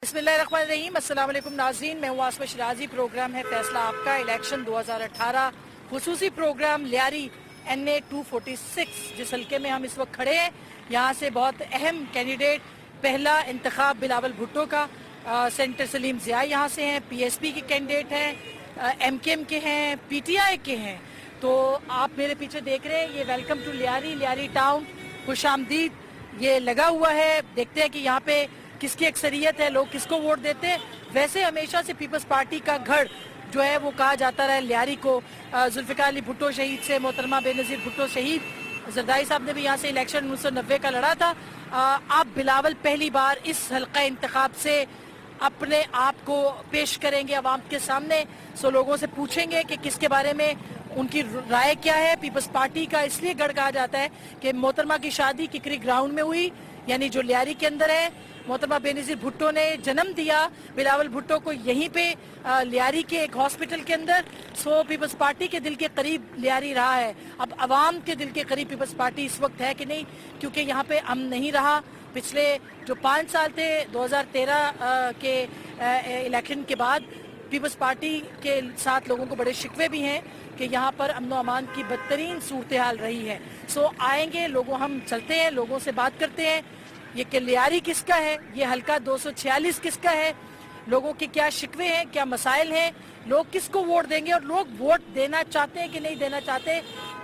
बिस्मिल्लाहिर्रहमानिर्रहीम, अस्सलाम वालेकुम नाज़रीन। मैं हूँ आसमा शिराजी। प्रोग्राम है फैसला आपका, इलेक्शन 2018 खुसूसी प्रोग्राम लियारी NA 246। जिस हल्के में हम इस वक्त खड़े हैं, यहाँ से बहुत अहम कैंडिडेट पहला इंतखाब बिलावल भुट्टो का, सेंटर सलीम ज़िया यहाँ से हैं, PSP के कैंडिडेट हैं, MKM के हैं, PTI के हैं। तो आप मेरे पीछे देख रहे हैं, ये वेलकम टू लियारी टाउन, खुशामदीद ये लगा हुआ है। देखते हैं कि यहाँ पे किसकी अक्सरियत है, लोग किसको वोट देते हैं। वैसे हमेशा से पीपल्स पार्टी का गढ़ जो है वो कहा जाता रहा लियारी को। जुल्फ़िकार अली भुट्टो शहीद से मोहतरमा बेनज़ीर भुट्टो शहीद, जरदारी साहब ने भी यहाँ से इलेक्शन 1990 का लड़ा था। आप बिलावल पहली बार इस हल्का इंतखाब से अपने आप को पेश करेंगे आवाम के सामने। सो लोगों से पूछेंगे कि किसके बारे में उनकी राय क्या है। पीपल्स पार्टी का इसलिए गढ़ कहा जाता है कि मोहतरमा की शादी किकरी ग्राउंड में हुई, यानी जो लियारी के अंदर है। मोहतरमा बेनज़ीर भुट्टो ने जन्म दिया बिलावल भुट्टो को यहीं पे लियारी के एक हॉस्पिटल के अंदर। सो पीपल्स पार्टी के दिल के करीब लियारी रहा है। अब आवाम के दिल के करीब पीपल्स पार्टी इस वक्त है कि नहीं, क्योंकि यहाँ पे अमन नहीं रहा। पिछले जो 5 साल थे 2013 के इलेक्शन के बाद, पीपल्स पार्टी के साथ लोगों को बड़े शिकवे भी हैं कि यहाँ पर अमन व अमान की बदतरीन सूरत हाल रही है। सो आएंगे लोगों, हम चलते हैं, लोगों से बात करते हैं ये कि लियारी किसका है, ये हल्का 246 किसका है, लोगों के क्या शिकवे हैं, क्या मसाइल हैं, लोग किसको वोट देंगे और लोग वोट देना चाहते हैं कि नहीं देना चाहते,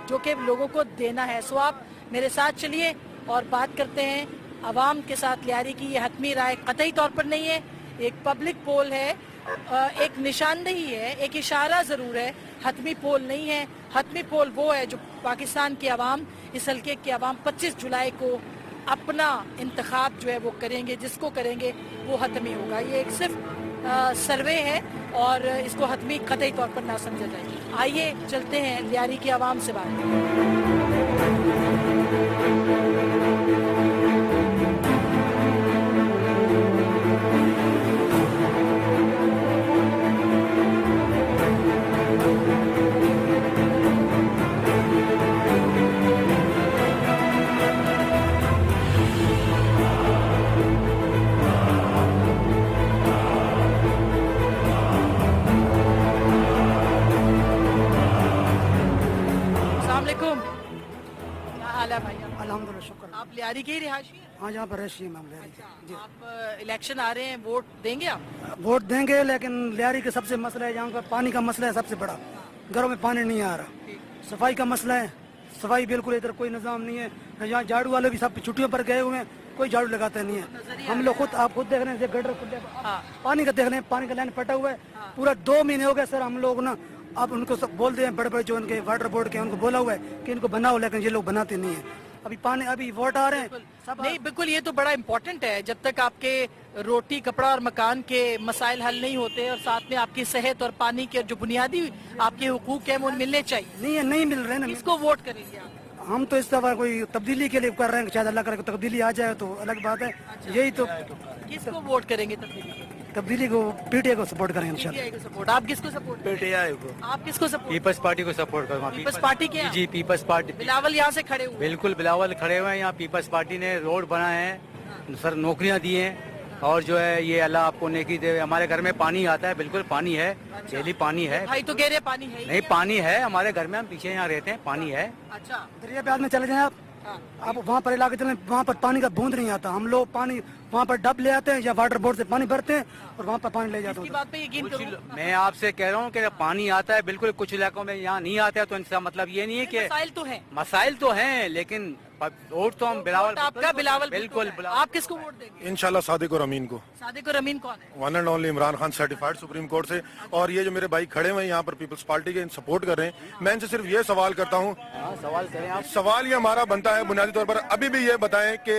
जो कि लोगों को देना है। सो आप मेरे साथ चलिए और बात करते हैं आवाम के साथ। लियारी की ये हतमी राय कतई तौर पर नहीं है, एक पब्लिक पोल है, एक निशानदेही है, एक इशारा ज़रूर है, हतमी पोल नहीं है। हतमी पोल वो है जो पाकिस्तान की आवाम, इस हल्के की आवाम 25 जुलाई को अपना इंतखाब जो है वो करेंगे, जिसको करेंगे वो हतमी होगा। ये एक सिर्फ सर्वे है और इसको हतमी कतई तौर पर ना समझा जाए। आइए चलते हैं लियारी की आवाम से बात करें। आप लियारी के ही रिहायशी हैं? हाँ, यहाँ पर रही है मैम। अच्छा, आप इलेक्शन आ रहे हैं, वोट देंगे आप? वोट देंगे, लेकिन लियारी के सबसे मसला है, यहाँ का पानी का मसला है सबसे बड़ा। घरों में पानी नहीं आ रहा, सफाई का मसला है, सफाई बिल्कुल इधर कोई निजाम नहीं है। यहाँ झाड़ू वाले भी सब छुट्टियों पर गए हुए हैं, कोई झाड़ू लगाता नहीं है। हम लोग खुद, आप खुद देख रहे हैं गटर खुद पानी का देख रहे हैं, पानी का लाइन फटा हुआ है। पूरा 2 महीने हो गए सर। हम लोग ना अब उनको सब बोल दे, बड़े बड़े जो उनके वाटर बोर्ड के, उनको बोला हुआ है कि इनको बनाओ, लेकिन ये लोग बनाते नहीं है। अभी पानी, अभी वोट आ रहे हैं सब। नहीं, बिल्कुल ये तो बड़ा इम्पोर्टेंट है। जब तक आपके रोटी, कपड़ा और मकान के मसाइल हल नहीं होते और साथ में आपकी सेहत और पानी के जो बुनियादी आपके हुकूक हैं वो मिलने चाहिए। नहीं है, नहीं मिल रहे ना। किसको वोट करेंगे आप? हम तो इस दफा कोई तब्दीली के लिए कर रहे हैं, शायद अल्लाह करे तब्दीली आ जाए तो अलग बात है। यही तो, किसको वोट करेंगे तब्दीली को? PTI को सपोर्ट करेंगे इंशाल्लाह। PTI को सपोर्ट। आप किसको सपोर्ट? PTI को। आप किसको सपोर्ट? पीपल्स पार्टी को सपोर्ट करूँगा। पीपल्स पार्टी के? जी, पीपल्स पार्टी। बिलावल यहाँ से खड़े हुए? बिल्कुल, बिलावल खड़े हुए हैं। यहाँ पीपल्स पार्टी ने रोड बनाए हैं, सर नौकरियाँ दी हैं, और जो है ये अल्लाह आपको नेकी दे। हमारे घर में पानी आता है, बिल्कुल पानी है, डेली पानी है। भाई तो कह रहे पानी है? नहीं, पानी है हमारे घर में, हम पीछे यहाँ रहते हैं, पानी है। अच्छा, दरिया पे में चले जाए आप वहाँ पर इलाके चले, वहाँ पर पानी का बूंद नहीं आता। हम लोग पानी वहाँ पर डब ले आते हैं या वाटर बोर्ड से पानी भरते हैं और वहाँ पर पानी ले जाते हैं। बात पे यकीन करो। मैं आपसे कह रहा हूँ कि पानी आता है, बिल्कुल कुछ इलाकों में यहाँ नहीं आता है, तो इसका मतलब ये नहीं है कि मसाइल तो हैं। मसाइल तो हैं, लेकिन वोट तो हम बिलावल, आपका बिलावल बिल्कुल। आप किसको वोट देंगे? इंशाल्लाह सादिक और अमीन को। सादिक और अमीन कौन है? One and only Imran Khan, certified supreme court से। और ये जो मेरे भाई खड़े हुए हैं यहाँ पर पीपल्स पार्टी के, सपोर्ट कर रहे हैं। मैं इनसे सिर्फ ये सवाल करता हूँ, सवाल करें आप। सवाल ये हमारा बनता है बुनियादी तौर पर, अभी भी ये बताएं कि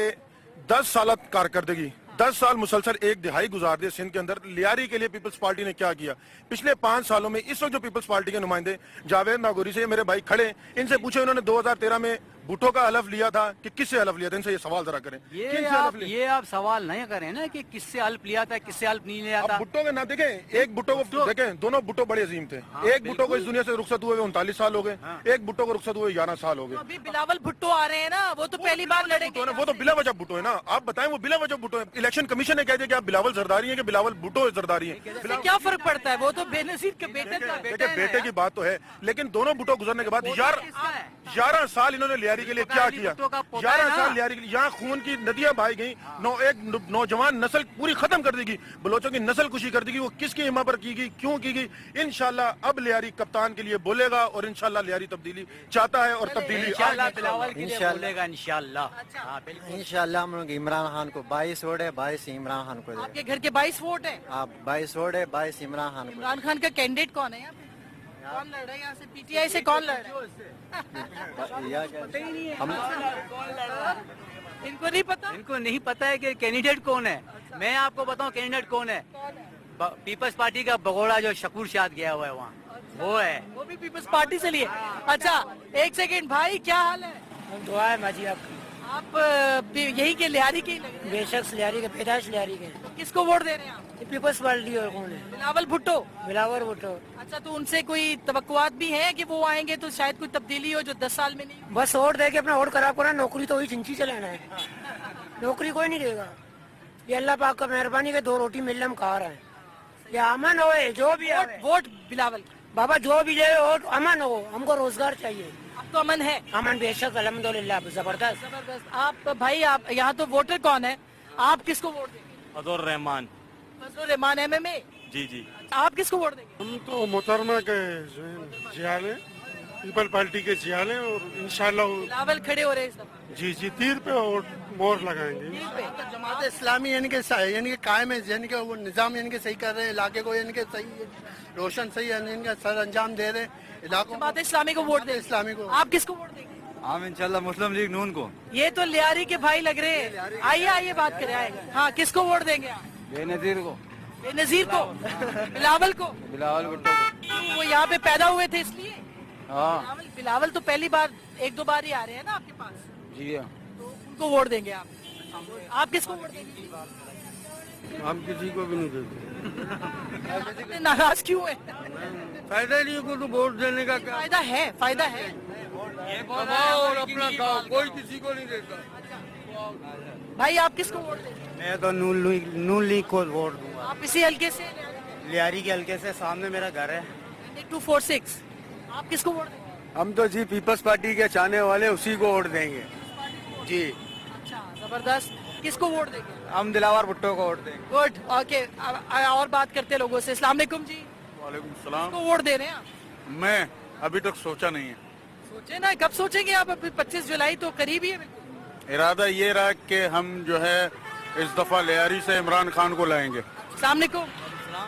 10 साल कारकर्दगी, 10 साल मुसलसल एक दिहाई गुजार दिए सिंध के अंदर, लियारी के लिए पीपल्स पार्टी ने क्या किया पिछले 5 सालों में? इस वक्त जो पीपल्स पार्टी के नुमाइंदे जावेद नागौरी से मेरे भाई खड़े, इनसे पूछे, उन्होंने 2013 में भुट्टो का हलफ लिया था कि किससे हलफ लिया था? इनसे ये सवाल जरा करें। किनसे हलफ लिया? ये आप सवाल नहीं करें ना कि किससे हल्फ लिया था, किससे हल्फ नहीं लिया अब था। भुट्टो के ना देखें, एक भुट्टो को देखें, दोनों भुट्टो बड़े अजीम थे। एक भुट्टो को इस दुनिया से रुखसत हुए 39 साल हो गए, एक भुट्टो को रुखसत हुए 11 साल हो गए। अभी बिलावल भुट्टो आ रहे हैं ना, वो तो पहली बार लड़ेंगे। वो तो बिला वजह भुट्टो है ना। आप बताएं, वो बिला वजह भुट्टो है। इलेक्शन कमीशन ने कह दिया कि आप बिलावल जरदारी हैं कि बिलावल भुट्टो जरदारी हैं। इससे क्या फर्क पड़ता है? वो तो बेनजीर के बेटे का देखिए, बेटे की बात तो है, लेकिन दोनों भुट्टो गुजरने के बाद 11 साल इन्होंने लियारी के लिए क्या किया? 11 साल लियारी के लिए यहाँ खून की नदियां बहाई गई। एक नौजवान नस्ल पूरी खत्म कर देगी, बलोचों की नस्ल कुशी कर देगी। वो किसकी हिम्मत पर की गई, क्यों की गई? इंशाल्लाह अब लियारी कप्तान के लिए बोलेगा और इंशाल्लाह लियारी तब्दीली चाहता है और तब्दीली इंशाल्लाह बिलावल के लिए बोलेगा इंशाल्लाह। हाँ, बिल्कुल। इंशाल्लाह हम लोग इमरान खान को 22 वोट है, 22 इमरान खान को आपके घर के 22 वोट है। आप 22 वोट है, 22 इमरान खान को। इमरान खान का कैंडिडेट कौन है यहाँ पे? कौन लड़ रहा है यहाँ से? पीटीआई से कौन लड़ रहा है? हम इनको नहीं पता। इनको नहीं पता है कि कैंडिडेट कौन है। मैं आपको बताऊं कैंडिडेट कौन है। पीपल्स पार्टी का भगोड़ा जो शकूर शाद गया हुआ है वहाँ, वो है। वो भी पीपल्स पार्टी से लिए। अच्छा, एक सेकंड भाई, क्या हाल है? दुआ है माजी आपकी। आप यही के लियारी के ही लग रहे हैं। बेशक लियारी के, पैदाइश लियारी के। किसको वोट दे रहे हैं आप? पीपल्स पार्टी और कौन है? बिलावल भुट्टो। बिलावर भुट्टो। अच्छा, तो उनसे कोई तवक्कुआत भी है कि वो आएंगे तो शायद कोई तब्दीली हो जो 10 साल में नहीं? बस वोट दे के अपना वोट खराब करना। नौकरी तो वही चिंची चलाना है, नौकरी कोई नहीं देगा। ये अल्लाह पाक का मेहरबानी के 2 रोटी मिल हम खा रहे हैं। ये अमन हो, जो भी आवे। वोट बिलावल बाबा जो भी ले वोट अमन हो, हमको रोजगार चाहिए। अब तो अमन है। अमन बेशक अल्हम्दुलिल्लाह जबरदस्त। जबरदस्त। आप भाई, आप यहाँ तो वोटर कौन है? आप किसको वोट देंगे? अदौर रहमान। फजलुर रहमान MMA। जी जी। आप किसको वोट देंगे? हम तो मोहतरमा के जियाल हैं, पीपल पार्टी के जियाल हैं और इंशाल्लाह बिलावल खड़े हो रहे हैं इस दफा। जी जी तीर पे और मोहर लगाएंगे। तीर पे। जमात इस्लामी यानी कि कायम है, यानी कि वो निज़ाम यानी कि सही कर रहे हैं, इलाके को यानी कि सही रोशन सही यानी कि सर अंजाम दे रहे हैं इलाकों जमात इस्लामी को वोट देंगे। इस्लामी को। आप किसको वोट देंगे? हम इंशाल्लाह मुस्लिम लीग नून को। ये तो लियारी के भाई लग रहे हैं। आइए आइए बात करें, आइए। हाँ, किसको वोट देंगे आप? बेनजीर को। बेनजीर को? बिलावल को? बिलावल भुट्टो को। क्यों, वो यहाँ पे पैदा हुए थे इसलिए? हाँ बिलावल तो पहली बार 1-2 बार ही आ रहे हैं ना आपके पास, जी हाँ। तो उनको वोट देंगे आप? आप किसको वोट देंगे? हम किसी को भी नहीं देते। इतने नाराज क्यों है? फायदा नहीं को तो वोट देने का क्या? फायदा है, फायदा है। कमाओ और अपना खाओ, कोई किसी को नहीं देता। भाई, आप किसको वोट देंगे? मैं तो नून लीग को वोट दूंगा। आप इसी हल्के से? लियारी के हल्के से, सामने मेरा घर है। 246। आप किसको वोट देंगे? हम तो जी पीपल्स पार्टी के चाहने वाले उसी को वोट देंगे जी। अच्छा, जबरदस्त। किसको वोट देंगे? हम दिलावर भुट्टो को वोट देंगे। Good, okay. और बात करते हैं लोगों से। अस्सलाम वालेकुम जी। वालेकुम सलाम। किसको वोट दे रहे हैं आप? मैं अभी तक सोचा नहीं है। सोचे ना, कब सोचेंगे आप? अभी 25 जुलाई तो करीब ही है। बिल्कुल। इरादा ये रहा कि हम जो है इस दफा लियारी से इमरान खान को लाएंगे। अस्सलाम वालेकुम।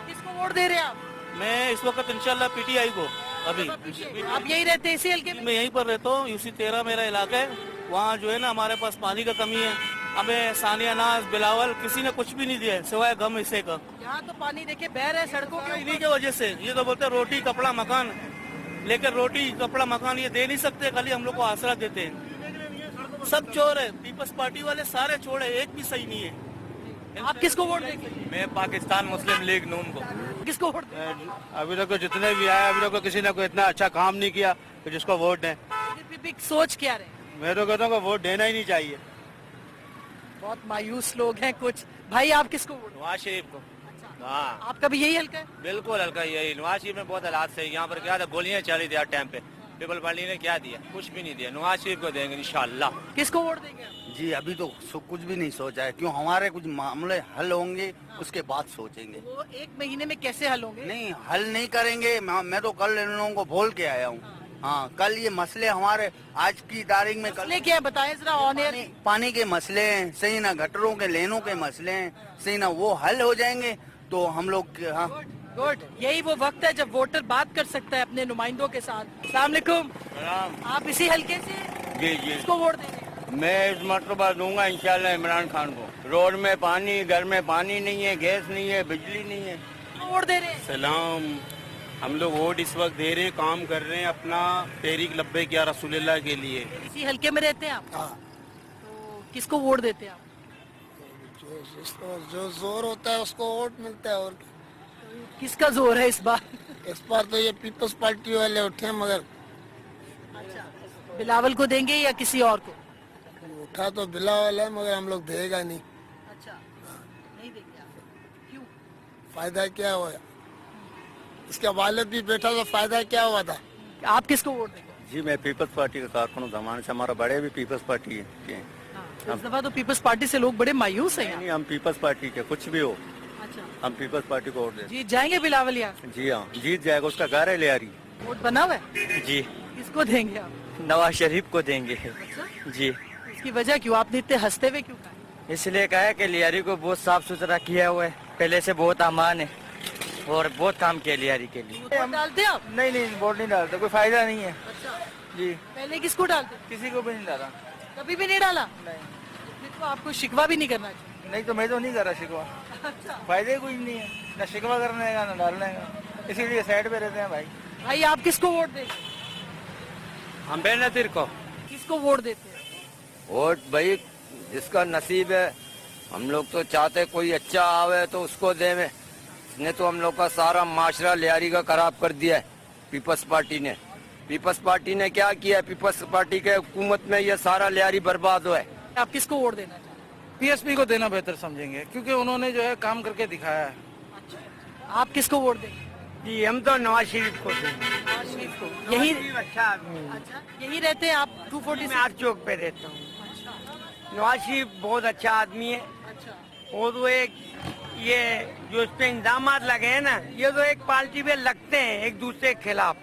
किसको वोट दे रहे हैं आप? मैं इस वक्त इंशाल्लाह पीटीआई को। अभी आप यही रहते हैं इसी हल्के में? मैं यहीं पर रहता हूँ। यूसी 13 मेरा इलाका है। वहाँ जो है ना हमारे पास पानी का कमी है। हमें सानिया नाज, बिलावल किसी ने कुछ भी नहीं दिया है सिवाय गम हिस्से का। यहाँ तो पानी देखे बह रहे हैं सड़कों के इन्हीं की वजह से ये तो बोलते हैं रोटी कपड़ा मकान, लेकिन रोटी कपड़ा मकान ये दे नहीं सकते, खाली हम लोग को आसरा देते हैं। सब चोर है, पीपल्स पार्टी वाले सारे चोर है, एक भी सही नहीं है। आप किसको वोट देंगे? मैं पाकिस्तान मुस्लिम लीग नून को। किसको वोट देंगे? अभी तक तो जितने भी आए अभी तक तो किसी ने कोई इतना अच्छा काम नहीं किया तो जिसको वोट दें। सोच क्या रहे? मैं तो कहता हूँ वोट देना ही नहीं चाहिए। बहुत मायूस लोग हैं कुछ। भाई, आप किसको वोट? नवाज शरीफ को। हाँ आपका भी यही हल्का है? बिल्कुल हल्का यही। नवाज शरीफ में बहुत हालात सही। यहाँ पर क्या था, गोलियां चली थी हर टाइम पे। पीपल पार्टी ने क्या दिया? कुछ भी नहीं दिया। नवाज शरीफ को देंगे इंशाल्लाह। किसको वोट देंगे आप? जी अभी तो कुछ भी नहीं सोचा है, क्यों हमारे कुछ मामले हल होंगे उसके बाद सोचेंगे। वो 1 महीने में कैसे हल होंगे? नहीं हल नहीं करेंगे। मैं तो कल इन लोगों को बोल के आया हूँ। हाँ, कल ये मसले हमारे आज की तारीख में मसले क्या है बताएं जरा ऑन एयर। पानी के मसले हैं, सही ना गटरों के लेनों के मसले हैं, सही ना वो हल हो जाएंगे तो हम लोग। हाँ गुड, यही वो वक्त है जब वोटर बात कर सकता है अपने नुमाइंदों के साथ। अस्सलाम वालेकुम। आप इसी हल्के से? जी जी। किसको वोट देंगे? मैं इस मरतबा दूंगा इंशाल्लाह इमरान खान को। रोड में पानी, घर में पानी नहीं है, गैस नहीं है, बिजली नहीं है। किसको वोट दे रहे हैं? सलाम। हम लोग वोट इस वक्त दे रहे हैं, काम कर रहे हैं अपना तहरीक लब्बैक या रसूल अल्लाह के लिए। इसी हल्के में रहते हैं आप? तो किसको वोट देते हैं आप? जो जोर होता है उसको वोट मिलता है। और किसका जोर है इस बार? इस बार तो ये पीपल्स पार्टी वाले उठे हैं, मगर बिलावल को देंगे या किसी और को? उठा तो बिलावल है, मगर हम लोग देगा नहीं। अच्छा, नहीं देंगे आप? क्यों? फायदा क्या हुआ? इसका वालिद भी बैठा तो फायदा क्या हुआ था? आप किसको वोट देंगे? जी मैं पीपल्स पार्टी का कारकुन हूँ, जमाने से हमारा बड़े भी पीपल्स पार्टी के। तो इस दफा तो पीपल्स पार्टी से लोग बड़े मायूस हैं यहाँ। नहीं, हम पीपल्स पार्टी के, कुछ भी हो अच्छा, हम पीपल्स पार्टी को वोट देते जीत जाएंगे बिलावल यहाँ? हैं। जी हाँ, जीत जाएगा, उसका घर है लियारी। वोट बना हुआ है? जी, किसको देंगे आप? नवाज शरीफ को देंगे। अच्छा, जी, इसकी वजह क्यों? आपने इतने हंसते हुए क्यों कहा? इसलिए कहा है कि लियारी को बहुत साफ सुथरा किया हुआ है, पहले से बहुत अमान है और बहुत काम किया लियारी के लिए। वोट डालते हैं आप? नहीं, वोट नहीं डालते, कोई फायदा नहीं है। अच्छा, जी, पहले किसको डालते? किसी को भी नहीं डाला। कभी भी नहीं डाला? नहीं, फिर तो आपको शिकवा भी नहीं करना चाहिए। नहीं तो मैं तो नहीं कर रहा शिकवा, अच्छा फायदे कुछ नहीं है, न शिकवा करने का न डालने का, इसीलिए साइड पे रहते हैं भाई। भाई आप किसको वोट देते? हम बेनजीर को किसको वोट देते हैं? वोट भाई जिसका नसीब है, हम लोग तो चाहते कोई अच्छा आवे तो उसको देवे। इसने तो हम लोग का सारा माशरा लियारी का खराब कर दिया है पीपल्स पार्टी ने। पीपल्स पार्टी ने क्या किया? पीपल्स पार्टी के हुकूमत में ये सारा लियारी बर्बाद हुआ है। आप किसको वोट देना चाहते पीएसपी को देना बेहतर समझेंगे, क्योंकि उन्होंने जो है काम करके दिखाया है। हैं? आप किसको वोट देंगे? जी हम तो नवाज शरीफ को नवाज शरीफ को। यही अच्छा आदमी। अच्छा, यही रहते हैं आप 240 मैं आज चौक पे रहता हूँ। नवाज शरीफ बहुत अच्छा आदमी है, अच्छा, और वो एक ये जो इस पे इंजाम लगे हैं ना, ये तो एक पार्टी पे लगते हैं एक दूसरे के खिलाफ।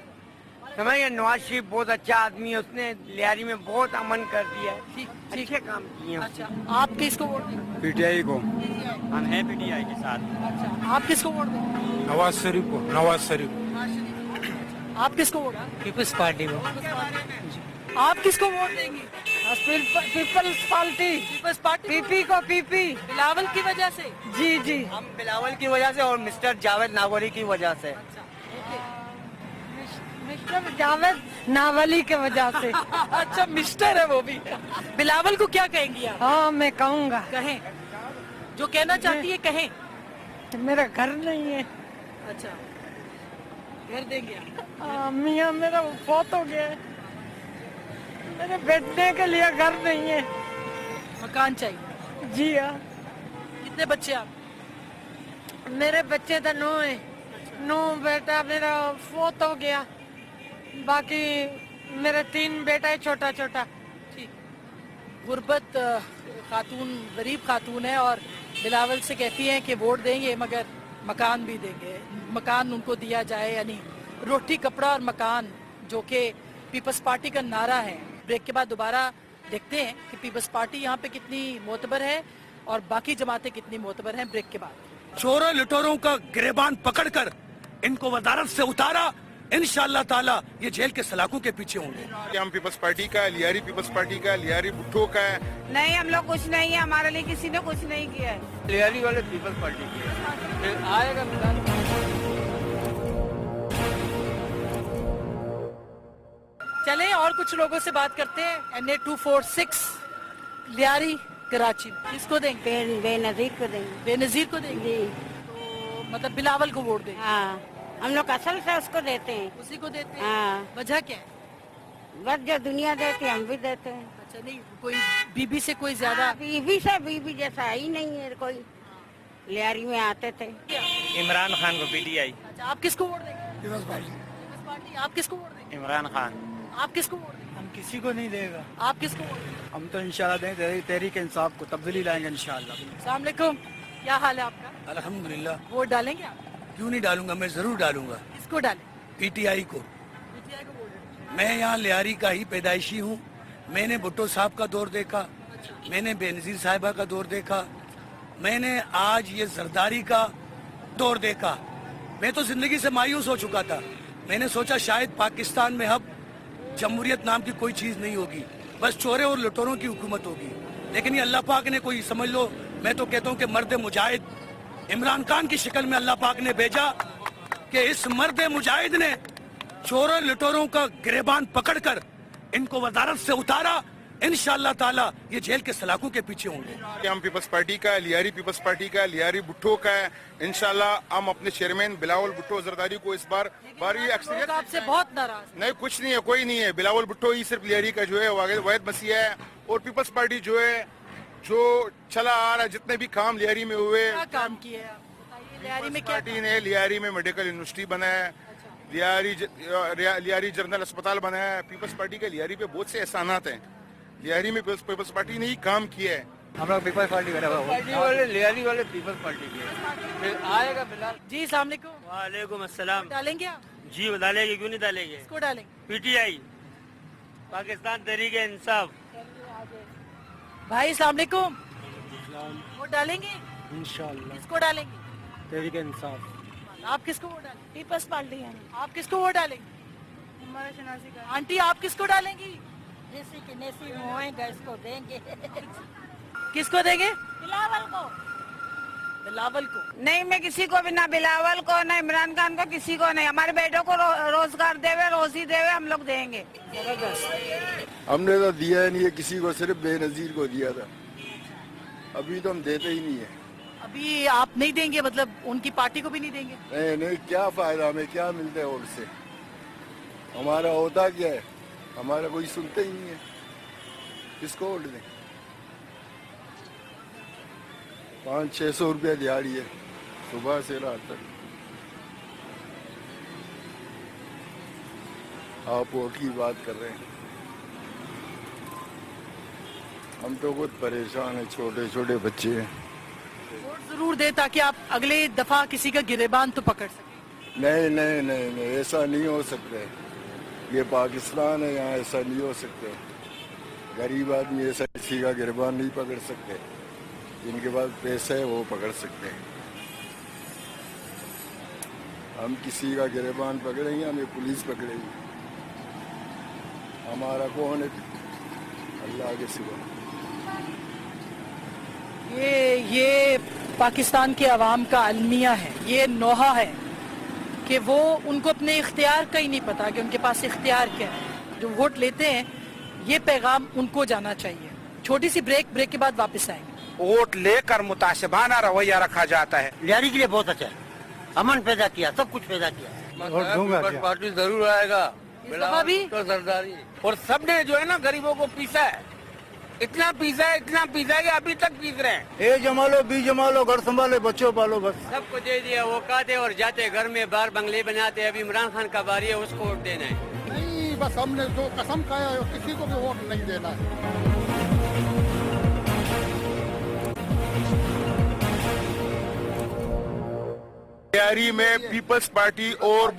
समझिए, नवाज शरीफ बहुत अच्छा आदमी है, उसने लियारी में बहुत अमन कर दिया है, ठीक अच्छे काम किए हैं। अच्छा, आप किसको वोट देंगे? पीटीआई को। PTI। हम हैं पीटीआई के साथ। अच्छा, आप किसको वोट देंगे? नवाज शरीफ को। नवाज शरीफ। नवाज शरीफ। अच्छा, आप किसको वोट? पीपल्स पार्टी को। आप किसको वोट देंगे? पीपल्स पार्टी। पीपल्स पार्टी? पीपी को पीपी। बिलावल की वजह से? जी जी। हम बिलावल की वजह से और मिस्टर जावेद नागौरी की वजह से। मिस्टर जावेद नावली के वजह से। अच्छा, मिस्टर है वो भी। बिलावल को क्या कहेंगी आप? हाँ मैं कहूँगा। कहें, जो कहना चाहती है कहें। मेरा घर नहीं है। अच्छा, घर देंगे आप? मियाँ मेरा फौत हो गया है, मेरे बैठने के लिए घर नहीं है। मकान चाहिए? जी हाँ। कितने बच्चे आप? मेरे बच्चे तो 9 है, 9 बेटा मेरा फौत हो गया, बाकी मेरे 3 बेटा है छोटा छोटा। ठीक। गुरबत खातून गरीब खातून है और बिलावल से कहती हैं कि वोट देंगे मगर मकान भी देंगे। मकान उनको दिया जाए, यानी रोटी कपड़ा और मकान, जो कि पीपल्स पार्टी का नारा है। ब्रेक के बाद दोबारा देखते हैं कि पीपल्स पार्टी यहाँ पे कितनी मोतबर है और बाकी जमातें कितनी मोतबर हैं। ब्रेक के बाद चोरों लुटेरों का गिरेबान पकड़कर इनको वजारत से उतारा, इंशाअल्लाह ताला ये जेल के सलाखों के पीछे होंगे। कि हम पीपल्स पार्टी का, लियारी पीपल्स पार्टी का, लियारी भुट्टो का है। नहीं, हम लोग कुछ नहीं है, हमारे लिए किसी ने कुछ नहीं किया है। लियारी वाले पीपल्स पार्टी की आएगा मिलान। चलें और कुछ लोगों से बात करते हैं। NA 246 लियारी कराची, किसको देंगे? बेनजीर को देंगे। बेनजीर को देंगे? जी तो मतलब बिलावल को वोट देंगे? हाँ, हम लोग असल से उसको देते हैं। उसी को देते हैं? हाँ, वजह क्या है? बस जो दुनिया देती है हम भी देते हैं। अच्छा, नहीं कोई बीबी से कोई ज्यादा? बीबी से बीबी जैसा ही नहीं है कोई। लियारी में आते थे। इमरान खान को पीटीआई। अच्छा, आप किसको वोट देंगे? पीपल्स पार्टी। आप किसको वोट देंगे? इमरान खान। आप किसको वोट देंगे? हम किसी को नहीं देगा। आप किसको वोट देंगे? हम तो इंशाल्लाह देंगे तहरीक इंसाफ को, तब्दीली लाएंगे इंशाल्लाह। अस्सलाम वालेकुम, क्या हाल है आपका? अल्हम्दुलिल्लाह। वोट डालेंगे आप? क्यों नहीं डालूंगा, मैं जरूर डालूंगा। किसको डालें? पीटीआई को। PTI को वोट देंगे? मैं यहाँ लियारी का ही पैदाइशी हूँ। मैंने भुट्टो साहब का दौर देखा, मैंने बेनजीर साहिबा का दौर देखा, मैंने आज ये जरदारी का दौर देखा। मैं तो जिंदगी से मायूस हो चुका था। मैंने सोचा शायद पाकिस्तान में अब जमहूरियत नाम की कोई चीज़ नहीं होगी, बस चोरे और लुटेरों की हुकूमत होगी। लेकिन ये अल्लाह पाक ने कोई, समझ लो, मैं तो कहता हूँ कि मर्द मुजाहिद इमरान खान की शक्ल में अल्लाह पाक ने भेजा کہ اس مرد مجاہد نے چوروں لٹوروں کا گریبان پکڑ کر ان کو وزارت سے اتارا. انشاءاللہ تعالی یہ جیل کے سلاخوں کے پیچھے ہوں گے. ہم پیپلز پارٹی کا لیاری پیپلز پارٹی کا لیاری بھٹو کا ہے. انشاءاللہ ہم اپنے چیئرمین بلاول بھٹو زرداری کو اس بار اکثریت آپ سے بہت ناراض. نہیں, کچھ نہیں ہے, کوئی نہیں ہے. بلاول بھٹو ہی صرف لیاری کا جو ہے واحد مسیح ہے. اور پیپلز پارٹی جو ہے جو چلا آ رہا ہے, جتنے بھی کام لیاری میں ہوئے, کیا کام کیے آپ لیاری میں؟ پارٹی نے لیاری میں میڈیکل یونیورسٹی بنایا ہے, لیاری جنرل اسپتال بنایا ہے. پیپلز پارٹی کے لیاری پہ بہت سے احسانات ہیں. لیاری میں پیپلز پارٹی نے ہی کام کیا ہے. ہم لوگ پیپلز پارٹی والے لیاری والے پیپلز پارٹی کے آئے گا بلال. جی السلام علیکم. وعلیکم السلام. ڈالیں گے آپ؟ جی ڈالیں گے, کیوں نہیں ڈالیں گے. کس کو ڈالیں گے؟ P T I, Pakistan Tehreek Insaf. بھائی السلام علیکم. ووٹ ڈالیں گے انشاءاللہ کس کو ڈالیں گے؟ تحریک انصاف. آپ کس کو ووٹ ڈالیں گے؟ پیپلز پارٹی ہے. آپ کس کو ووٹ ڈالیں گے؟ ہمارے شناسی کا آنٹی آپ کس کو ڈالیں گی؟ جیسے کہ نصیب ہوئیں گا اس کو دیں گے. کس کو دیں گے؟ بلاول کو. بلاول کو نہیں, میں کسی کو بھی, نہ بلاول کو نہ عمران خان کو, کسی کو نہیں. ہمارے بیٹوں کو روزگار دے ہوئے, روزی دے ہوئے, ہم لوگ دیں گے. ہم نے تو دیا ہی نہیں ہے کسی کو, صرف بے نظیر کو دیا تھا. ابھی تو ہم دیتے ہی نہیں ہیں. ابھی آپ نہیں دیں گے مطلب ان کی پارٹی کو بھی نہیں دیں گے؟ نہیں, کیا فائدہ, ہمیں کیا ملتا ہے ووٹ سے. ہمارا ہوتا کیا ہے, ہمارا کوئی سنتا ہی نہیں ہے. کس کو ووٹ دیں؟ 500-600 روپیہ دیہاڑی ہے صبح سے رات تک. آپ ووٹ کی بات کر رہے ہیں. ہم تو بہت پریشان ہیں, چھوٹے چھوٹے بچے ہیں. ووٹ ضرور دے تاکہ آپ اگلے دفعہ کسی کا گریبان تو پکڑ سکیں. نہیں نہیں نہیں نہیں, ایسا نہیں ہو سکتا ہے. یہ پاکستان ہے, یہاں ایسا نہیں ہو سکتا. غریب آدمی ایسا کسی کا گریبان نہیں پکڑ سکتے. جن کے پاس پیسہ ہے وہ پکڑ سکتے ہیں. ہم کسی کا گریبان پکڑیں گے, ہمیں پولیس پکڑے گی. ہمارا کون ہے اللہ کے سوا. یہ پاکستان کے عوام کا المیہ ہے, یہ نوحہ ہے کہ وہ ان کو اپنے اختیار کا ہی نہیں پتا کہ ان کے پاس اختیار کیا ہے. جو ووٹ لیتے ہیں یہ پیغام ان کو جانا چاہیے. چھوٹی سی بریک کے بعد واپس آئیں گے. ووٹ لے کر متعصبانہ رویہ رکھا جاتا ہے. لیاری کے لیے بہت اچھا ہے, امن پیدا کیا, سب کچھ پیدا کیا. پیپلز پارٹی ضرور آئے گا. زرداری اور سب نے جو ہے نا غریبوں کو پیسا ہے, اتنا پیسا ہے کہ ابھی تک پیس رہے ہیں. اے جمالو بی جمالو, گھر سنبھالو, بچوں پالو, بس سب کو دے دیا, وہ کہتے اور جاتے گھر میں بار بنگلے بناتے. ابھی عمران خان کا باری ہے, اس کو ووٹ دینا ہے. نہیں, بس ہم نے جو قسم کھایا ہے کسی کو بھی ووٹ نہیں دینا ہے. لیاری میں پیپلز پارٹی اور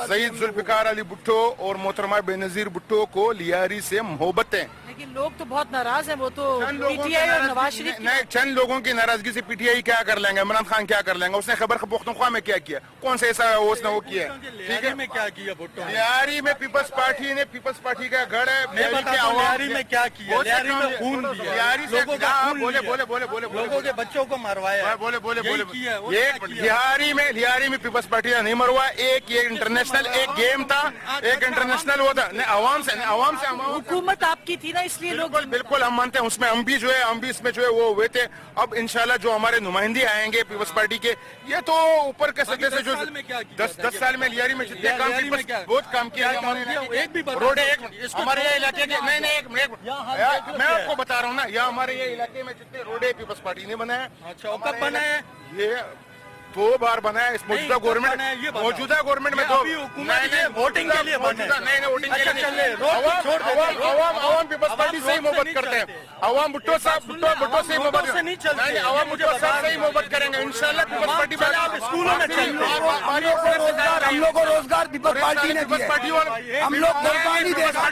سعید ذوالفقار علی بھٹو اور محترمہ بے نظیر بھٹو کو لیاری سے محبت ہے. لیکن لوگ تو بہت ناراض ہیں. وہ تو پی ٹی آئی اور نواز شریف نہیں, چند لوگوں کی ناراضگی سے پی ٹی آئی کیا کر لیں گے, عمران خان کیا کر لیں گے. اس نے خیبر پختونخوا میں کیا کیا, کون سے ایسا اس نے وہ کیا. ٹھیک ہے, میں کیا کیا بھٹو لیاری میں پیپلز پارٹی کا گڑھ ہے. لیاری میں کیا کیا, لیاری میں خون دیا, لیاری سے لوگوں کے بچوں کو مروایا. لیاری میں پیپلز پارٹی نے نہیں مروا. ایک یہ انٹرنیشنل ایک گیم تھا, ایک انٹرنیشنل وہ تھا. عوام سے حکومت آپ کی تھی نا, اس لیے لوگ بالکل ہم مانتے ہیں اس میں. ہم بھی اس میں جو ہے وہ ہوئے تھے. اب انشاءاللہ جو ہمارے نمائندے آئیں گے پیپلز پارٹی کے, یہ تو اوپر کے سطح سے جو 10 سال میں لیاری میں جتنے کام بہت کام کیا روڈ ہمارے یہ علاقے کے. نہیں, میں آپ کو بتا رہا ہوں نا, یہاں ہمارے یہ علاقے میں جتنے روڈ ہے پیپلز پارٹی نے بنایا. اچھا, کب بنایا؟ یہ 2 بار بنا ہے. اس موجودہ گورنمنٹ میں ووٹنگ کے لیے عوام پیپلز پارٹی سے ہی محبت کرتے ہیں. عوام بھٹو صاحب سے ہی محبت نہیں, عوام بھٹو صاحب سے ہی محبت کریں گے انشاءاللہ. پیپلز پارٹی اسکولوں میں ہم لوگ کو روزگار پیپلز پارٹی نے دیا. ہم لوگ قربانی دے گا,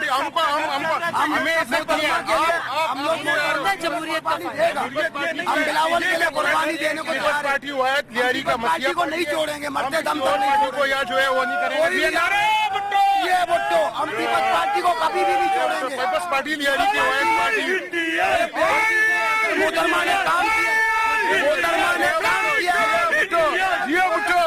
ہمیں عزت نہیں ہے. ہم لوگ جمہوریت کا دے گا. ہم بلاول کے لیے قربانی دینے کو تیار ہیں. پارٹی ہوا ہے لیاری کا پارٹی کو نہیں چھوڑیں گے, مرتے دم تک پارٹی کو یا جو ہے وہ نہیں کریں گے. یہ بھٹو, ہم پیپلز پارٹی کو کبھی بھی نہیں چھوڑیں گے. پیپلز پارٹی لیاری کی پارٹی. محترمہ نے کام کیا, محترمہ نے کام کیا. یہ بھٹو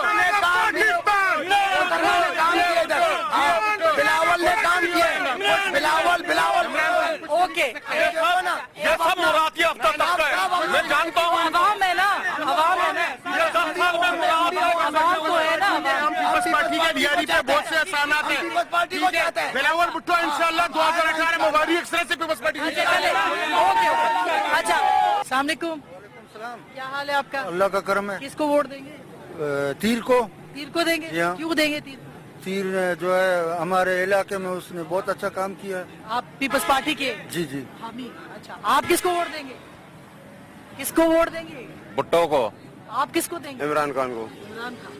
ये सब मुरादी हफ्ता तक का है, मैं जानता हूँ। आवाम है ना, आवाम है ना, ये 10 साल में मुरादी आवाम तो है ना। पीपल्स पार्टी के लियारी पे बहुत से एहसानात हैं। बिलावल भुट्टो इंशाल्लाह 2018 में मुबारक एक्सरे से पीपल्स पार्टी की ओके, अच्छा, अस्सलाम वालेकुम, क्या हाल है आपका? अल्लाह का करम है। किसको वोट देंगे? तीर को तीर को देंगे? जी हाँ। क्यों देंगे तीर? तीर ने जो है हमारे इलाके में उसने बहुत अच्छा काम किया है। आप पीपल्स पार्टी के? जी जी। हामी, अच्छा, आप किसको वोट देंगे? किसको वोट देंगे? भुट्टो को। आप किसको देंगे? इमरान खान को। इमरान खान।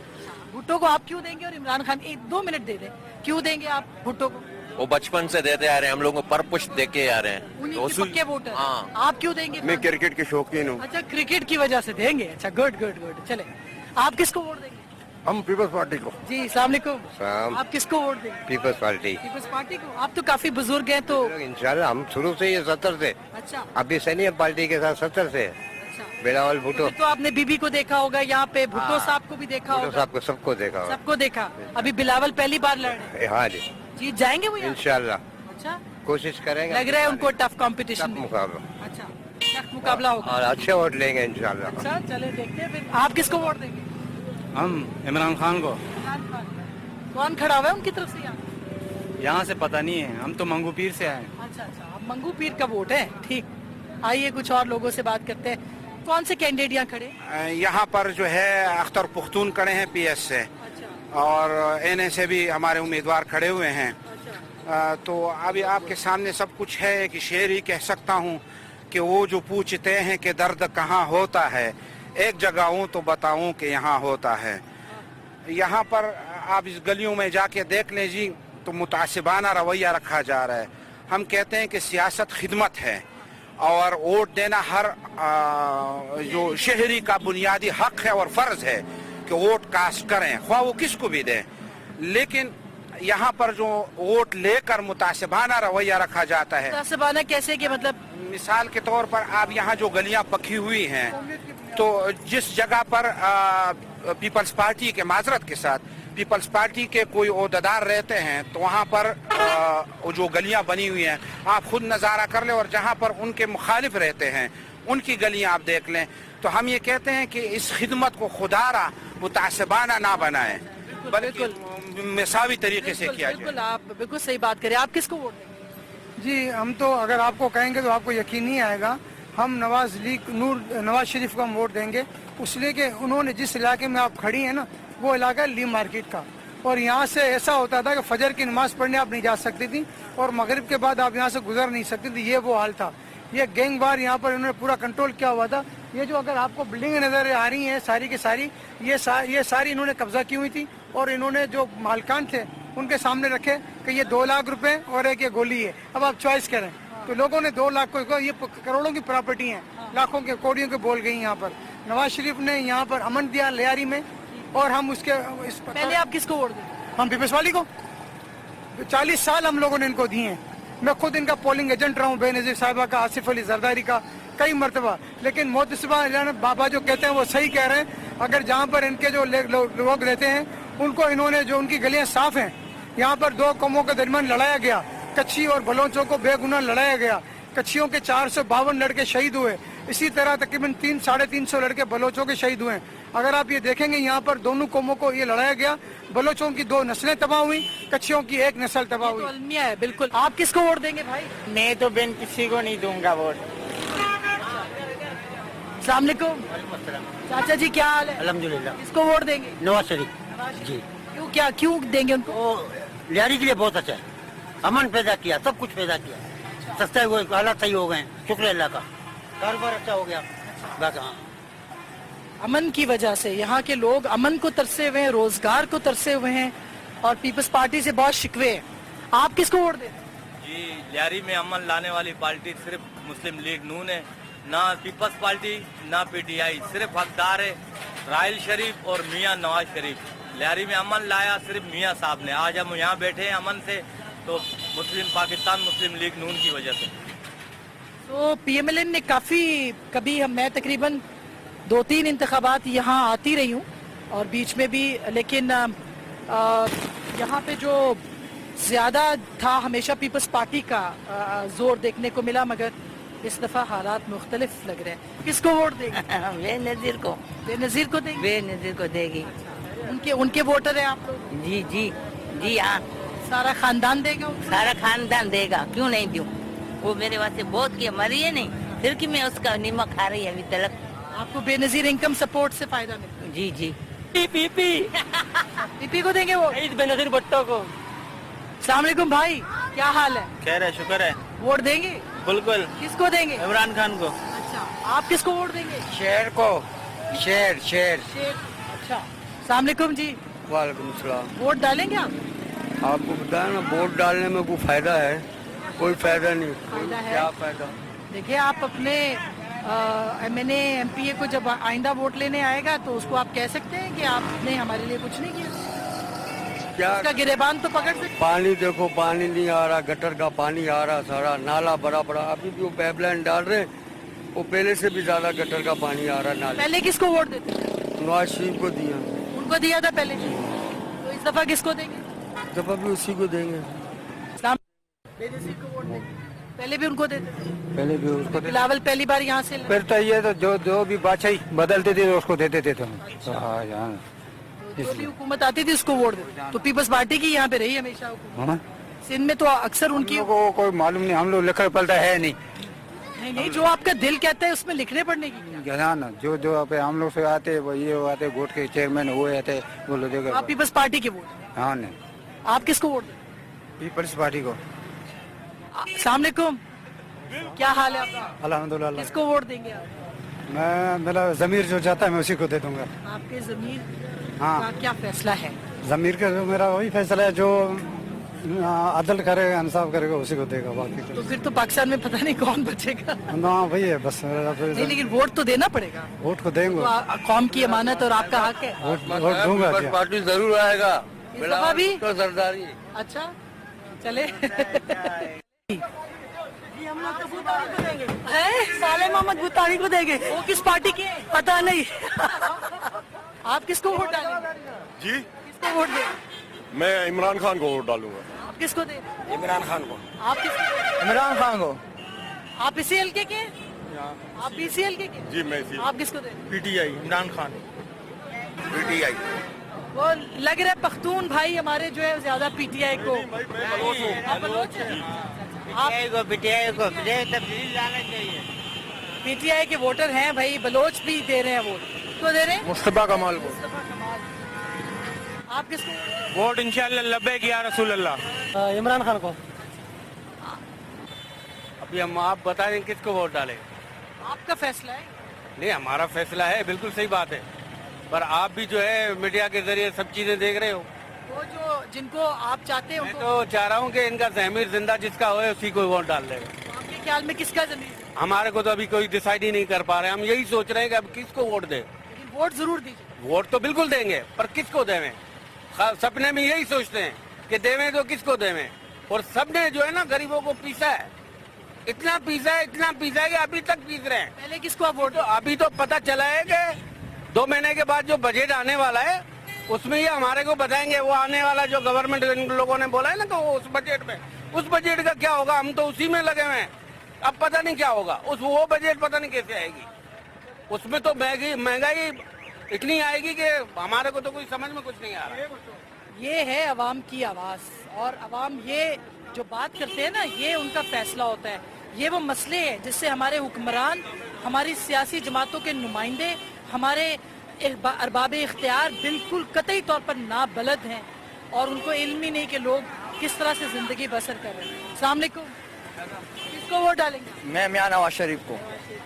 भुट्टो को आप क्यों देंगे और इमरान खान? 2 मिनट दे दें, क्यों देंगे आप भुट्टो को? वो बचपन से देते आ रहे हैं, हम लोगों को परपुष्ट दे के आ रहे हैं। उन्हीं के पक्के वोटर। हाँ। आप क्यों देंगे? मैं क्रिकेट के शौकीन हूँ। अच्छा, क्रिकेट की वजह से देंगे, अच्छा, गुड गुड गुड, चले। आप किसको वोट देंगे? हम पीपल्स पार्टी को। जी, अस्सलाम वालेकुम, आप किसको वोट देंगे? पीपल्स पार्टी। पीपल्स पार्टी को। आप तो काफी बुजुर्ग हैं तो। इंशाल्लाह हम शुरू से ही 70 से। अच्छा, अभी सैनिक पार्टी के साथ 70 से। बिलावल भुट्टो। तो आपने बीबी को देखा होगा यहाँ पे, भुट्टो साहब को भी देखा होगा। साहब को सबको देखा होगा। सबको देखा। अभी बिलावल पहली बार लड़ रहे हैं। हाँ जी, जीत जाएंगे वो? इंशाल्लाह अच्छा, कोशिश करेंगे। लग रहा है उनको टफ कंपटीशन में। मुकाबला। अच्छा, टफ मुकाबला होगा और अच्छे वोट लेंगे इंशाल्लाह। अच्छा, चले देखते हैं फिर। आप किसको वोट देंगे? हम इमरान खान को। इमरान खान। कौन खड़ा हुआ है उनकी तरफ से यहाँ? यहाँ से पता नहीं है, हम तो मंगू पीर से आए। अच्छा अच्छा, अब मंगू पीर का वोट है, ठीक। आइए कुछ और लोगों से बात करते हैं। कौन से कैंडिडेट यहाँ खड़े? यहाँ पर जो है अख्तर पुख्तून खड़े हैं पीएस से, और एनए से भी हमारे उम्मीदवार खड़े हुए हैं। तो अभी आपके सामने सब कुछ है कि शेर ही कह सकता हूँ कि वो जो पूछते हैं कि दर्द कहाँ होता है, एक जगह हूँ तो बताऊँ कि यहाँ होता है। यहाँ पर आप इस गलियों में जाके देख लें जी, तो मुतासिबाना रवैया रखा जा रहा है। हम कहते हैं कि सियासत खिदमत है और वोट देना हर जो शहरी का बुनियादी हक है और फर्ज है कि वोट कास्ट करें, ख्वाह वो किसको भी दें। लेकिन यहाँ पर जो वोट लेकर मुतासिबाना रवैया रखा जाता है। मुतासिबाना कैसे कि मतलब? मिसाल के तौर पर आप यहाँ जो गलियाँ पकी हुई हैं, तो जिस जगह पर पीपल्स पार्टी के माजरत के साथ पीपल्स पार्टी के कोई ओहदेदार रहते हैं, तो वहाँ पर जो गलियाँ बनी हुई हैं आप खुद नज़ारा कर लें, और जहाँ पर उनके मुखालिफ रहते हैं उनकी गलियाँ आप देख लें। तो हम ये कहते हैं कि इस खिदमत को खुदारा मुतासिबाना ना बनाएं, बल्कि मिसावी तरीके से किया जाए। बिल्कुल, आप बिल्कुल सही बात करें। आप किसको वोट देंगे? जी, हम तो अगर आपको कहेंगे तो आपको यकीन नहीं आएगा। हम नवाज शरीफ को हम वोट देंगे, इसलिए कि उन्होंने जिस इलाके में आप खड़ी हैं ना, वो इलाका ली मार्केट का, और यहाँ से ऐसा होता था कि फजर की नमाज पढ़ने आप नहीं जा सकती थी और मगरिब के बाद आप यहाँ से गुजर नहीं सकती थी। ये वो हाल था। ये गैंगवार यहाँ पर इन्होंने पूरा कंट्रोल किया हुआ था। ये जो अगर आपको बिल्डिंग नजर आ रही हैं सारी की सारी, ये सारी इन्होंने कब्जा की हुई थी, और इन्होंने जो मालकान थे उनके सामने रखे कि ये 2 लाख रुपए और एक ये गोली है, अब आप चॉइस करें। तो लोगों ने 2 लाख को, ये करोड़ों की प्रॉपर्टी है, लाखों के कोड़ियों के बोल गई यहाँ पर। नवाज शरीफ ने यहाँ पर अमन दिया लियारी में, और हम उसके पहले आप किसको वोट देंगे? हम पीपल्स पार्टी को। 40 साल हम लोगों ने इनको दिए हैं। मैं खुद इनका पोलिंग एजेंट रहा हूँ, बेनजीर साहिबा का, आसिफ अली जरदारी का, कई मरतबा। लेकिन मोहतसिबा बाबा जो कहते हैं वो सही कह रहे हैं। अगर जहाँ पर इनके जो लोग रहते हैं उनको इन्होंने जो उनकी गलियाँ साफ हैं, यहाँ पर 2 कौमों के दरमियान लड़ाया गया, कच्छी और बलोचों को बेगुनाह लड़ाया गया। कच्छियों के 452 लड़के शहीद हुए, इसी तरह तकरीबन 300-350 लड़के बलोचों के शहीद हुए। अगर आप ये देखेंगे यहाँ पर दोनों कौमों को ये लड़ाया गया, बलोचों की 2 नस्लें तबाह हुई, कच्छियों की 1 नस्ल तबाह हुई। तो अलमिया है, बिल्कुल। आप किसको वोट देंगे भाई? मैं तो बेन किसी को नहीं दूंगा वोट। अस्सलाम वालेकुम चाचा जी, क्या हाल है? अल्हम्दुलिल्लाह। किसको वोट देंगे? नवाज शरीफ जी। क्यों देंगे उनको? लियारी के लिए बहुत अच्छा है, अमन पैदा किया, सब कुछ पैदा किया, सस्ता हुए, हालात सही हो गए, शुक्र अल्लाह का, कारोबार अच्छा हो गया। अमन की वजह से यहाँ के लोग अमन को तरसे हुए हैं, रोजगार को तरसे हुए हैं, और पीपल्स पार्टी से बहुत शिकवे हैं। आप किसको वोट दें? जी, लियारी में अमन लाने वाली पार्टी सिर्फ मुस्लिम लीग नून है, ना पीपल्स पार्टी ना पीटीआई। सिर्फ हकदार है राहिल शरीफ और मियाँ नवाज शरीफ। लियारी में अमन लाया सिर्फ मियाँ साहब ने। आज हम यहाँ बैठे हैं अमन से, तो मुस्लिम पाकिस्तान मुस्लिम लीग नून की वजह से। तो पीएमएलएन ने मैं तकरीबन 2-3 इंतखाबात यहाँ आती रही हूँ, और बीच में भी, लेकिन यहाँ पे जो ज्यादा था हमेशा पीपल्स पार्टी का जोर देखने को मिला, मगर इस दफा हालात मुख्तलिफ लग रहे हैं। किसको वोट देंगे? बेनजीर को। बेनजीर को देंगे? बेनजीर को देगी। उनके उनके वोटर हैं आप लोग? जी जी जी हाँ, सारा खानदान देगा उनको? सारा खानदान देगा, क्यों नहीं दूं। वो मेरे वास्ते बहुत किया, मरी है नहीं, फिर कि मैं उसका नीमक खा रही है अभी तक। आपको बेनजीर इनकम सपोर्ट से फायदा मिलता जी जी। पीपी को देंगे वो? बेनजीर भुट्टो को। अस्सलाम वालेकुम भाई, क्या हाल है? खैर है, शुक्र है। वोट देंगे? बिल्कुल। किसको देंगे? इमरान खान को। अच्छा, आप किसको वोट देंगे? शेर को। शेर शेर। शेर। अच्छा, अस्सलाम वालेकुम जी। वालेकुम सलाम। वोट डालेंगे आप? आपको बताया ना, वोट डालने में कोई फायदा है? कोई फायदा नहीं। फायदा है? क्या फायदा? देखिए, आप अपने MNA MPA को जब आइंदा वोट लेने आएगा तो उसको आप कह सकते हैं कि आपने हमारे लिए कुछ नहीं किया। क्या उसका गिरेबान तो पकड़ सकते। पानी देखो, पानी नहीं आ रहा, गटर का पानी आ रहा, सारा नाला बड़ा बड़ा। अभी भी वो पाइपलाइन डाल रहे, वो पहले से भी ज्यादा गटर का पानी आ रहा नाले। पहले किसको वोट देते थे? नवाज शरीफ को दिया। उनको दिया था पहले, तो इस दफा किसको देंगे? दफा भी उसी को देंगे। बेनजीर को वोट देंगे? पहले भी उनको देते थे? पहले भी उसको बिलावल पहली बार यहाँ से फिर तो ये तो जो भी बादशाही बदलते थे उसको देते थे तुम। जो भी हुकूमत आती थी उसको वोट देते। तो पीपल्स पार्टी की यहाँ पे रही हमेशा हुकूमत। सिंध में तो अक्सर उनकी को कोई मालूम नहीं, हम लोग लिखा पढ़ता है नहीं। नहीं, जो आपका दिल कहता है उसमें लिखने पढ़ने की क्या? ना जो हम लोग से आते वो ये आते, वोट के चेयरमैन वो आते, वो लोग। आप पीपल्स पार्टी के वोट? हाँ नहीं, आप किसको वोट देते? पीपल्स पार्टी को। अस्सलाम वालेकुम, क्या हाल है आपका? अल्हम्दुलिल्लाह। किसको वोट देंगे आप? मैं मेरा जमीर जो चाहता है मैं उसी को दे दूंगा। आपके जमीर हाँ। का क्या फैसला है? जमीर का जो मेरा वही फैसला है, जो अदल करेगा, इंसाफ करेगा, उसी को देगा। बाकी तो फिर तो पाकिस्तान में पता नहीं कौन बचेगा। ना वही है बस। नहीं, लेकिन वोट तो देना पड़ेगा। वोट को देंगे, तो कौम की अमानत और आपका हक है। वोट दूंगा। पार्टी जरूर आएगा। इस दफा भी? तो सरदारी। अच्छा, चले। हम लोग तो भूतानी को देंगे। साले मोहम्मद भूतानी को देंगे। वो किस पार्टी के? पता नहीं। आप किसको वोट डालेंगे? जी, किसको वोट देंगे? मैं इमरान खान को वोट डालूंगा। आप किसको दे? इमरान खान को। आप किसको? इमरान खान को। आप इसी हल्के के? आप इसी हल्के के? जी, मैं इसी। आप किसको दे? PTI इमरान खान। PTI। वो लग रहा है पख्तून भाई हमारे जो है ज्यादा PTI को। आप बलोच हैं? आप PTI को तब्दीली लाना चाहिए। PTI के वोटर हैं भाई, बलोच भी दे रहे हैं वोट। तो दे रहे हैं मुस्तफा कमाल को। आप किसको? वोट इंशाल्लाह लब्बैक या रसूल अल्लाह। इमरान खान को। अभी हम आप बता दें किसको वोट डालें? आपका फैसला है। नहीं, हमारा फैसला है, बिल्कुल सही बात है, पर आप भी जो है मीडिया के जरिए सब चीजें देख रहे हो। वो जो जिनको आप चाहते हैं मैं उनको। तो चाह रहा हूँ कि इनका ज़मीर जिंदा जिसका हो उसी को वोट डाल देगा। आपके ख्याल में किसका जमीन? हमारे को तो अभी कोई डिसाइड ही नहीं कर पा रहे, हम यही सोच रहे हैं कि अब किसको वोट दे। लेकिन वोट जरूर दीजिए। वोट तो बिल्कुल देंगे, पर किसको देवें? सपने में यही सोचते हैं कि देवें तो किसको देवें, और सबने जो है ना गरीबों को पीसा है, इतना पीसा है कि अभी तक पीस रहे हैं। पहले किसको आप वोट? तो अभी तो पता चला है कि 2 महीने के बाद जो बजट आने वाला है उसमें ये हमारे को बताएंगे। वो आने वाला जो गवर्नमेंट लोगों ने बोला है ना कि वो उस बजट का क्या होगा, हम तो उसी में लगे हुए हैं। अब पता नहीं क्या होगा, वो बजट पता नहीं कैसे आएगी। उसमें तो महंगाई इतनी आएगी कि हमारे को तो कोई समझ में कुछ नहीं आ रहा। ये है अवाम की आवाज, और अवाम ये जो बात करते हैं ना, ये उनका फैसला होता है। ये वो मसले हैं जिससे हमारे हुक्मरान, हमारी सियासी जमातों के नुमाइंदे, हमारे अरबाब इख्तियार बिल्कुल कतई तौर पर नाबलद हैं, और उनको इल्म ही नहीं कि लोग किस तरह से जिंदगी बसर कर रहे हैं। अस्सलाम वालेकुम, किसको वोट डालेंगे? मैं मियां नवाज शरीफ को।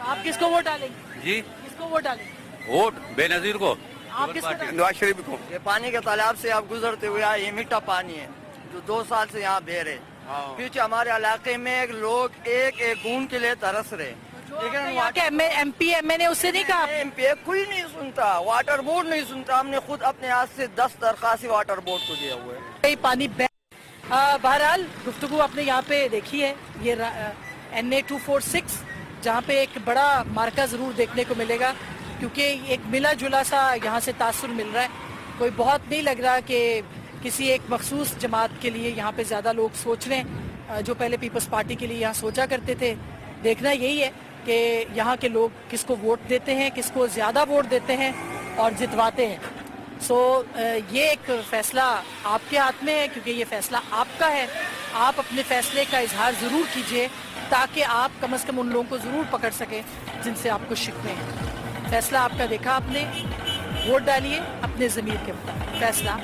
आप किसको वोट डालेंगे? जी, किसको वोट डालेंगे? वोट बेनजीर को। आप किसको डालेंगे? नवाज शरीफ को। ये पानी के तालाब से आप गुजरते हुए आए, ये मीठा पानी है जो 2 साल से यहाँ बह रहे। पीछे हमारे इलाके में लोग एक बूंद के लिए तरस रहे, लेकिन यहाँ के MP MNA उससे नहीं कहा? MP कोई नहीं सुनता, वाटर बोर्ड नहीं सुनता। हमने खुद अपने हाथ से 10 दरखास्तें वाटर बोर्ड को दिए हुए हैं। पानी बहरहाल गुफ्तगू आपने यहाँ पे देखी है, ये NA 246, जहाँ पे एक बड़ा मार्का जरूर देखने को मिलेगा, क्योंकि एक मिला जुला सा यहाँ से तासुर मिल रहा है। कोई बहुत नहीं लग रहा कि किसी एक मखसूस जमात के लिए यहाँ पे ज़्यादा लोग सोच रहे हैं, जो पहले पीपल्स पार्टी के लिए यहाँ सोचा करते थे। देखना यही है कि यहाँ के लोग किसको वोट देते हैं, किसको ज़्यादा वोट देते हैं और जितवाते हैं। ये एक फैसला आपके हाथ में है, क्योंकि ये फैसला आपका है। आप अपने फैसले का इजहार ज़रूर कीजिए ताकि आप कम से कम उन लोगों को ज़रूर पकड़ सकें जिनसे आपको शिकवे हैं। फैसला आपका देखा आपने, वोट डालिए अपने ज़मीर के मुताबिक। फैसला